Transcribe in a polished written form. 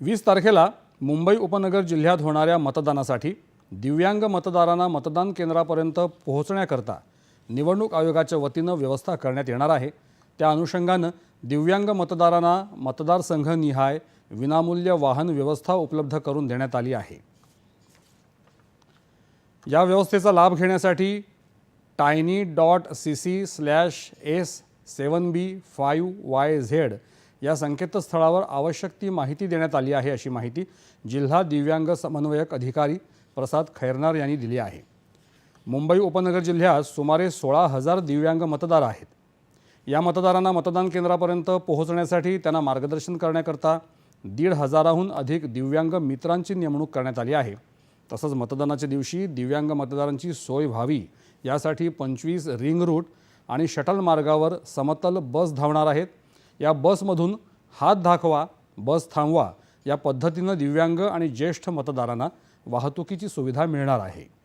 20 तारखेला मुंबई उपनगर जिल्ह्यात होणाऱ्या मतदानासाठी दिव्यांग मतदारांना मतदान केंद्रापर्यंत पोहोचण्याकरता निवडणूक आयोगाच्या वतीनं व्यवस्था करण्यात येणार आहे। त्या अनुषंगानं दिव्यांग मतदारांना मतदारसंघनिहाय विनामूल्य वाहन व्यवस्था उपलब्ध करून देण्यात आली आहे। या व्यवस्थेचा लाभ घेण्यासाठी tiny.cc/s7b5yz या संकेतस्थळावर आवश्यक ती माहिती देण्यात आली आहे, अशी माहिती जिल्हा दिव्यांग समन्वयक अधिकारी प्रसाद खैरनार यांनी दिली आहे। मुंबई उपनगर जिल्ह्यात सुमारे 16,000 दिव्यांग मतदार आहेत। या मतदारांना मतदान केंद्रापर्यंत पोहोचण्यासाठी त्यांना मार्गदर्शन करण्याकरता 1,500हून अधिक दिव्यांग मित्रांची नेमणूक करण्यात आली आहे। तसंच मतदानाच्या दिवशी दिव्यांग मतदारांची सोय व्हावी यासाठी 25 रिंग रूट आणि शटल मार्गावर समतल बस धावणार आहेत। या बसमधून हात दाखवा, बस थांबवा या पद्धतीनं दिव्यांग आणि ज्येष्ठ मतदारांना वाहतुकीची सुविधा मिळणार आहे।